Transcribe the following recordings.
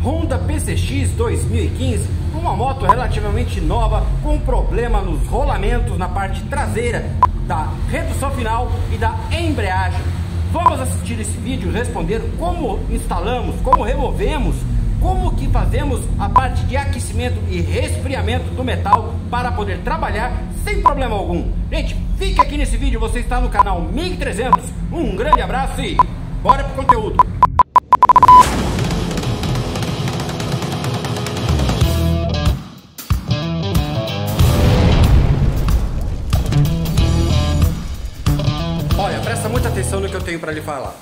Honda PCX 2015, uma moto relativamente nova com problema nos rolamentos na parte traseira, da redução final e da embreagem. Vamos assistir esse vídeo e responder como instalamos, como removemos, como que fazemos a parte de aquecimento e resfriamento do metal para poder trabalhar sem problema algum. Gente, fique aqui nesse vídeo, você está no canal MIG300. Um grande abraço e bora pro conteúdo. Olha, presta muita atenção no que eu tenho para lhe falar.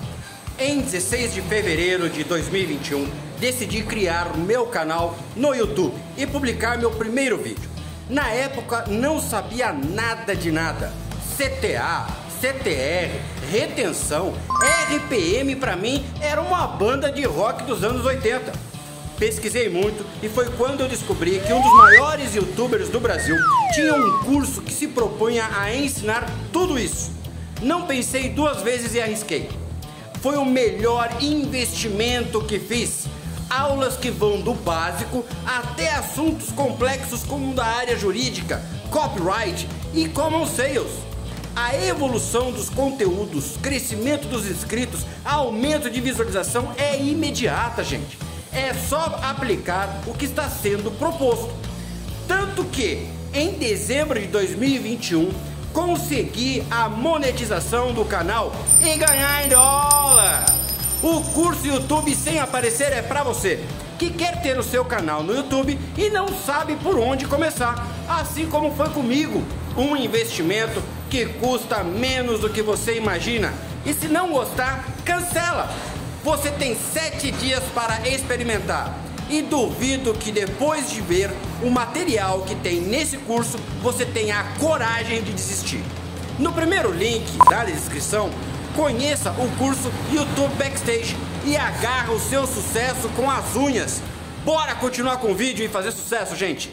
Em 16 de fevereiro de 2021, decidi criar o meu canal no YouTube e publicar meu primeiro vídeo. Na época não sabia nada de nada. CTA, CTR, retenção, RPM para mim era uma banda de rock dos anos 80. Pesquisei muito e foi quando eu descobri que um dos maiores youtubers do Brasil tinha um curso que se propunha a ensinar tudo isso. Não pensei duas vezes e arrisquei. Foi o melhor investimento que fiz. Aulas que vão do básico até assuntos complexos como da área jurídica, copyright e common sales. A evolução dos conteúdos, crescimento dos inscritos, aumento de visualização é imediata, gente. É só aplicar o que está sendo proposto. Tanto que, em dezembro de 2021, consegui a monetização do canal e ganhar em dólar. O curso YouTube sem aparecer é para você que quer ter o seu canal no YouTube e não sabe por onde começar, assim como foi comigo. Um investimento que custa menos do que você imagina. E se não gostar, cancela. Você tem 7 dias para experimentar. E duvido que depois de ver o material que tem nesse curso, você tenha a coragem de desistir. No primeiro link da descrição, conheça o curso YouTube Backstage e agarra o seu sucesso com as unhas. Bora continuar com o vídeo e fazer sucesso, gente!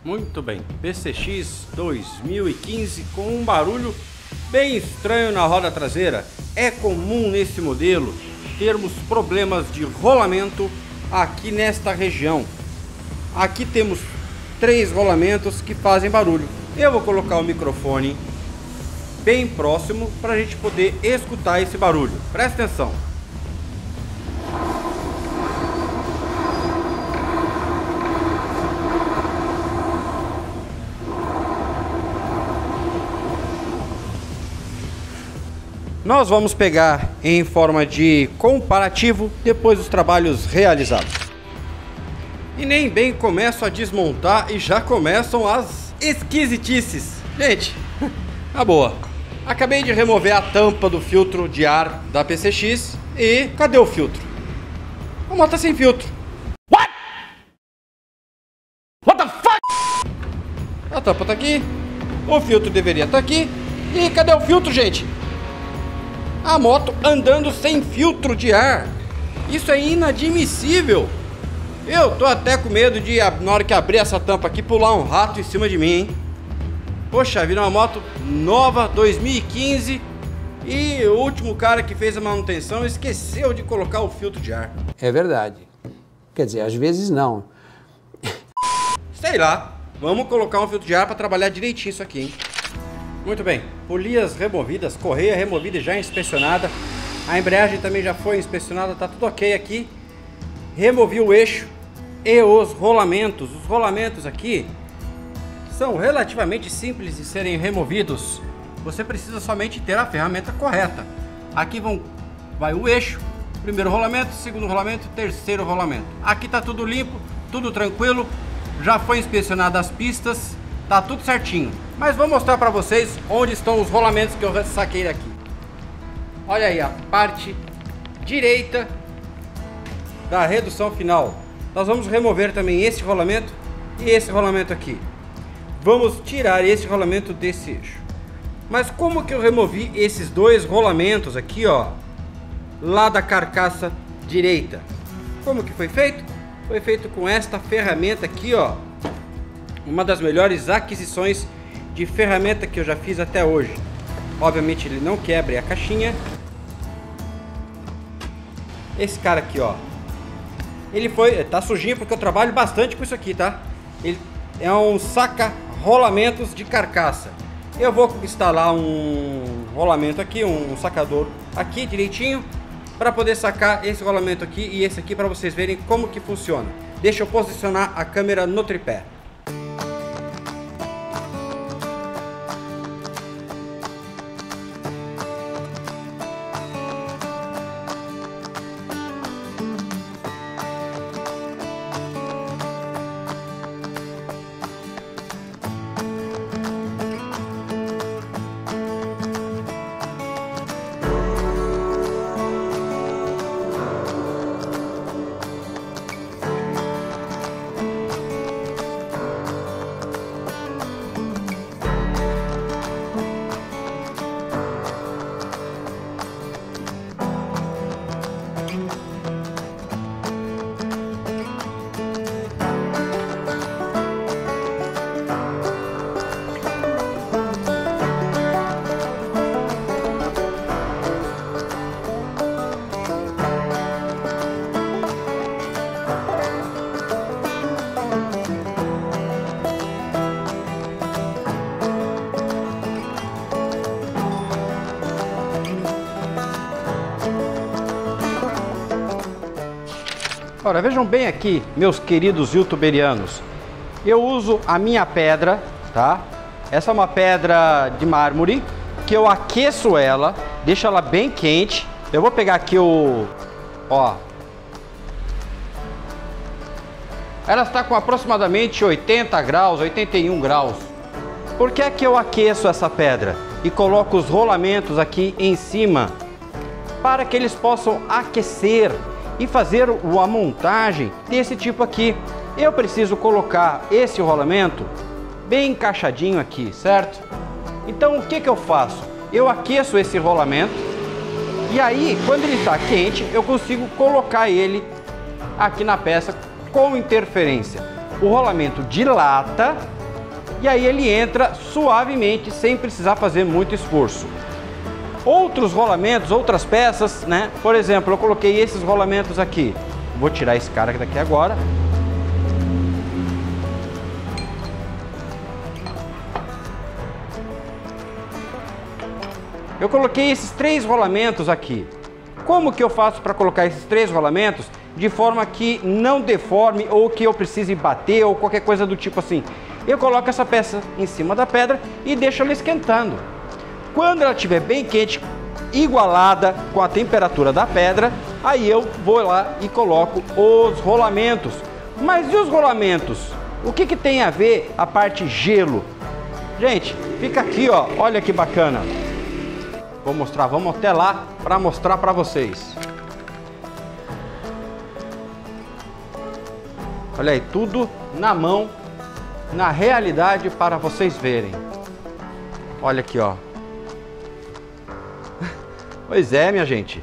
Muito bem, PCX 2015 com um barulho bem estranho na roda traseira. É comum nesse modelo termos problemas de rolamento aqui nesta região. Aqui temos 3 rolamentos que fazem barulho. Eu vou colocar o microfone bem próximo para a gente poder escutar esse barulho. Presta atenção. Nós vamos pegar em forma de comparativo depois dos trabalhos realizados. E nem bem começo a desmontar e já começam as esquisitices. Gente, na boa. Acabei de remover a tampa do filtro de ar da PCX e cadê o filtro? A moto tá sem filtro. What? What the fuck? A tampa tá aqui, o filtro deveria estar aqui. E cadê o filtro, gente? A moto andando sem filtro de ar. Isso é inadmissível. Eu tô até com medo de, na hora que abrir essa tampa aqui, pular um rato em cima de mim, hein? Poxa vida, uma moto nova, 2015. E o último cara que fez a manutenção esqueceu de colocar o filtro de ar. É verdade. Quer dizer, às vezes não. Sei lá. Vamos colocar um filtro de ar para trabalhar direitinho isso aqui, hein? Muito bem, polias removidas, correia removida e já inspecionada. A embreagem também já foi inspecionada, tá tudo ok aqui. Removi o eixo e os rolamentos. Os rolamentos aqui são relativamente simples de serem removidos. Você precisa somente ter a ferramenta correta. Aqui vai o eixo, primeiro rolamento, segundo rolamento, terceiro rolamento. Aqui tá tudo limpo, tudo tranquilo. Já foi inspecionado as pistas. Tá tudo certinho, mas vou mostrar para vocês onde estão os rolamentos que eu saquei daqui. Olha aí a parte direita da redução final. Nós vamos remover também esse rolamento e esse rolamento aqui. Vamos tirar esse rolamento desse eixo. Mas como que eu removi esses 2 rolamentos aqui, ó, lá da carcaça direita? Como que foi feito? Foi feito com esta ferramenta aqui, ó. Uma das melhores aquisições de ferramenta que eu já fiz até hoje. Obviamente ele não quebra a caixinha. Esse cara aqui, ó, Ele tá sujinho porque eu trabalho bastante com isso aqui, tá? Ele é um saca-rolamentos de carcaça. Eu vou instalar um rolamento aqui, um sacador aqui direitinho, para poder sacar esse rolamento aqui e esse aqui, para vocês verem como que funciona. Deixa eu posicionar a câmera no tripé. Ora, vejam bem aqui, meus queridos youtuberianos. Eu uso a minha pedra, tá? Essa é uma pedra de mármore, que eu aqueço ela, deixo ela bem quente. Eu vou pegar aqui ó. Ela está com aproximadamente 80 graus, 81 graus. Por que é que eu aqueço essa pedra e coloco os rolamentos aqui em cima? Para que eles possam aquecer e fazer a montagem desse tipo aqui. Eu preciso colocar esse rolamento bem encaixadinho aqui, certo? Então o que que eu faço? Eu aqueço esse rolamento e aí, quando ele está quente, eu consigo colocar ele aqui na peça com interferência. O rolamento dilata e aí ele entra suavemente, sem precisar fazer muito esforço. Outros rolamentos, outras peças, né? Por exemplo, eu coloquei esses rolamentos aqui. Vou tirar esse cara daqui agora. Eu coloquei esses 3 rolamentos aqui. Como que eu faço para colocar esses 3 rolamentos de forma que não deforme ou que eu precise bater ou qualquer coisa do tipo assim? Eu coloco essa peça em cima da pedra e deixo ela esquentando. Quando ela estiver bem quente, igualada com a temperatura da pedra, aí eu vou lá e coloco os rolamentos. Mas e os rolamentos? O que que tem a ver a parte gelo? Gente, fica aqui, ó, olha que bacana. Vou mostrar, vamos até lá para mostrar para vocês. Olha aí, tudo na mão, na realidade, para vocês verem. Olha aqui, ó. Pois é, minha gente,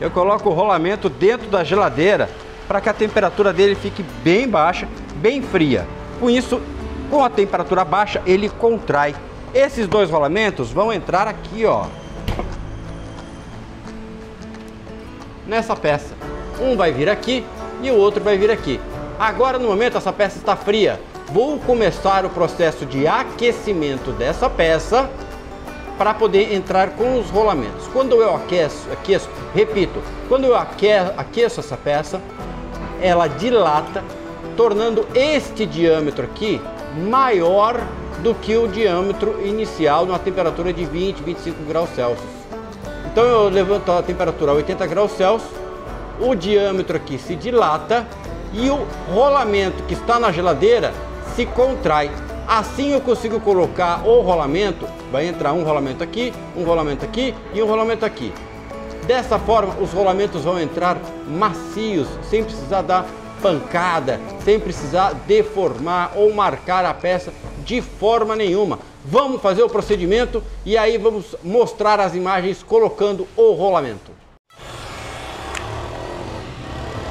eu coloco o rolamento dentro da geladeira para que a temperatura dele fique bem baixa, bem fria. Com isso, com a temperatura baixa, ele contrai. Esses 2 rolamentos vão entrar aqui, ó, nessa peça. Um vai vir aqui e o outro vai vir aqui. Agora, no momento, essa peça está fria. Vou começar o processo de aquecimento dessa peça para poder entrar com os rolamentos. Quando eu aqueço, repito, quando eu aqueço essa peça, ela dilata, tornando este diâmetro aqui maior do que o diâmetro inicial numa temperatura de 20, 25 graus Celsius. Então eu levanto a temperatura a 80 graus Celsius, o diâmetro aqui se dilata e o rolamento que está na geladeira se contrai. Assim eu consigo colocar o rolamento, vai entrar um rolamento aqui e um rolamento aqui. Dessa forma os rolamentos vão entrar macios, sem precisar dar pancada, sem precisar deformar ou marcar a peça de forma nenhuma. Vamos fazer o procedimento e aí vamos mostrar as imagens colocando o rolamento.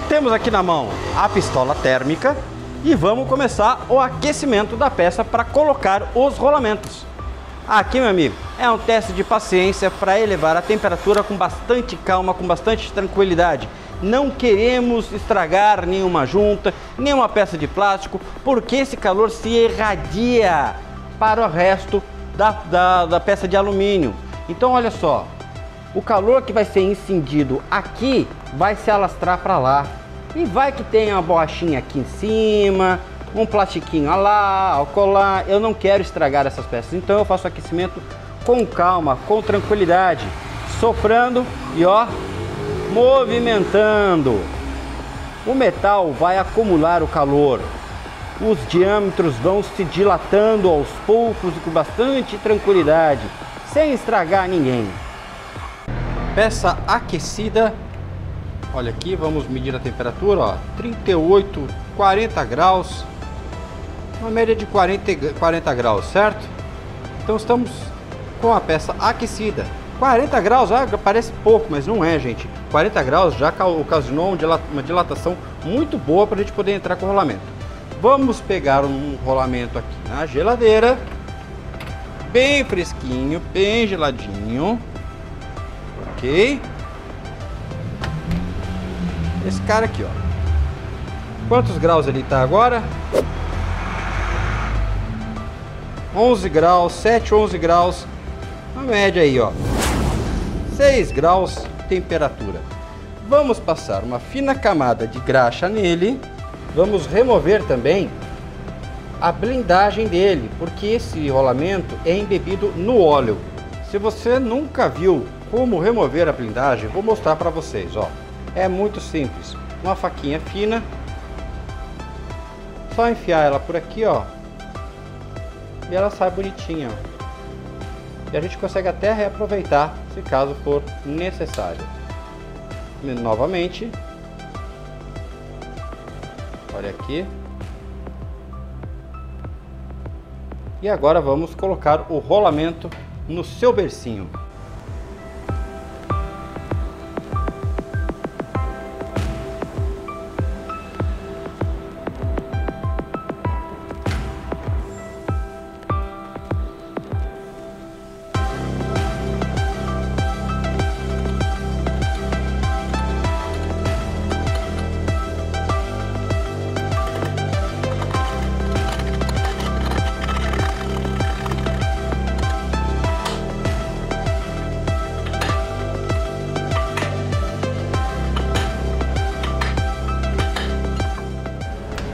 Temos aqui na mão a pistola térmica e vamos começar o aquecimento da peça para colocar os rolamentos. Aqui, meu amigo, é um teste de paciência para elevar a temperatura com bastante calma, com bastante tranquilidade, não queremos estragar nenhuma junta, nenhuma peça de plástico, porque esse calor se irradia para o resto da peça de alumínio. Então olha só, o calor que vai ser incendido aqui vai se alastrar para lá. E vai que tem uma borrachinha aqui em cima, um plastiquinho lá, alcolar. Eu não quero estragar essas peças, então eu faço aquecimento com calma, com tranquilidade, soprando e ó, movimentando. O metal vai acumular o calor, os diâmetros vão se dilatando aos poucos e com bastante tranquilidade, sem estragar ninguém. Peça aquecida, olha aqui, vamos medir a temperatura, ó, 38, 40 graus, uma média de 40 graus, certo? Então estamos com a peça aquecida. 40 graus, parece pouco, mas não é, gente. 40 graus já ocasionou uma dilatação muito boa para a gente poder entrar com o rolamento. Vamos pegar um rolamento aqui na geladeira, bem fresquinho, bem geladinho, ok? Esse cara aqui, ó. Quantos graus ele tá agora? 11 graus, 7, 11 graus. A média aí, ó. 6 graus de temperatura. Vamos passar uma fina camada de graxa nele. Vamos remover também a blindagem dele, porque esse rolamento é embebido no óleo. Se você nunca viu como remover a blindagem, vou mostrar para vocês, ó. É muito simples. Uma faquinha fina, só enfiar ela por aqui, ó, e ela sai bonitinha, ó. E a gente consegue até reaproveitar se caso for necessário. Novamente, olha aqui. E agora vamos colocar o rolamento no seu bercinho.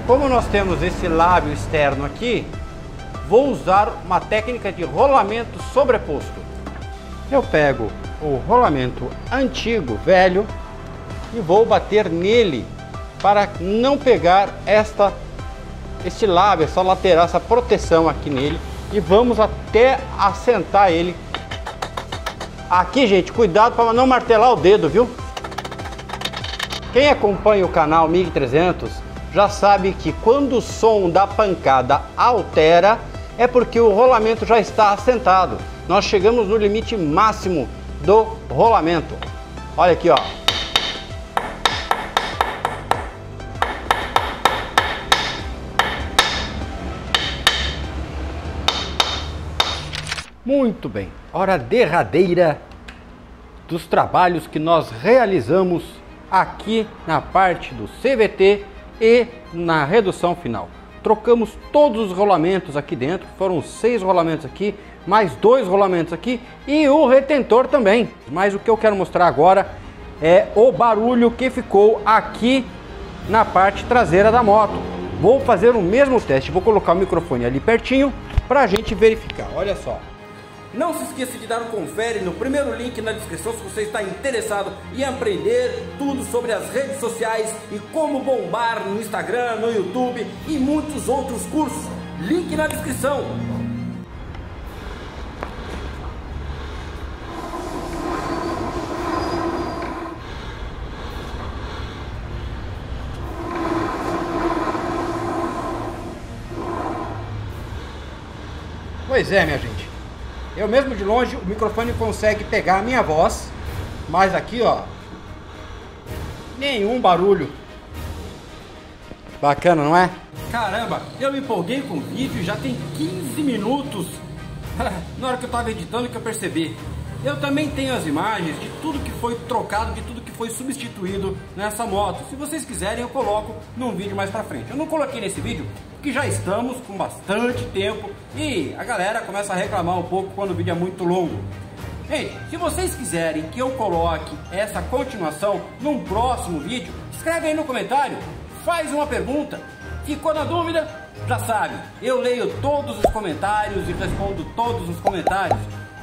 Como nós temos esse lábio externo aqui, vou usar uma técnica de rolamento sobreposto. Eu pego o rolamento antigo, velho, e vou bater nele para não pegar este lábio, essa lateral, essa proteção aqui nele, e vamos até assentar ele. Aqui, gente, cuidado para não martelar o dedo, viu? Quem acompanha o canal MiG 300 já sabe que quando o som da pancada altera, é porque o rolamento já está assentado. Nós chegamos no limite máximo do rolamento. Olha aqui, ó. Muito bem. Hora derradeira dos trabalhos que nós realizamos aqui na parte do CVT e na redução final. Trocamos todos os rolamentos aqui dentro, foram 6 rolamentos aqui, mais 2 rolamentos aqui e o retentor também. Mas o que eu quero mostrar agora é o barulho que ficou aqui na parte traseira da moto. Vou fazer o mesmo teste, vou colocar o microfone ali pertinho para a gente verificar. Olha só. Não se esqueça de dar um confere no primeiro link na descrição se você está interessado em aprender tudo sobre as redes sociais e como bombar no Instagram, no YouTube e muitos outros cursos. Link na descrição. Pois é, minha gente. Eu mesmo de longe, o microfone consegue pegar a minha voz, mas aqui, ó, nenhum barulho. Bacana, não é? Caramba, eu me empolguei com o vídeo, já tem 15 minutos. Na hora que eu tava editando que eu percebi. Eu também tenho as imagens de tudo que foi trocado, de tudo que foi substituído nessa moto. Se vocês quiserem, eu coloco num vídeo mais pra frente. Eu não coloquei nesse vídeo porque já estamos com bastante tempo e a galera começa a reclamar um pouco quando o vídeo é muito longo. Gente, se vocês quiserem que eu coloque essa continuação num próximo vídeo, escreve aí no comentário, faz uma pergunta. Ficou na dúvida? Já sabe, eu leio todos os comentários e respondo todos os comentários.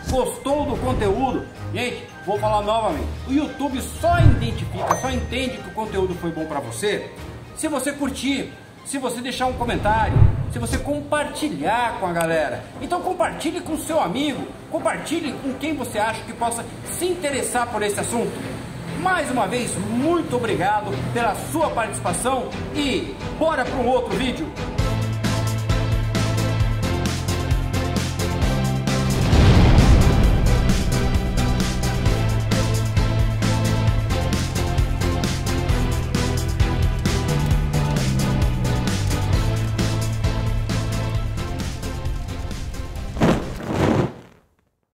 Gostou do conteúdo? Gente, vou falar novamente, o YouTube só identifica, só entende que o conteúdo foi bom para você se você curtir, se você deixar um comentário, se você compartilhar com a galera. Então compartilhe com seu amigo, compartilhe com quem você acha que possa se interessar por esse assunto. Mais uma vez, muito obrigado pela sua participação e bora para um outro vídeo.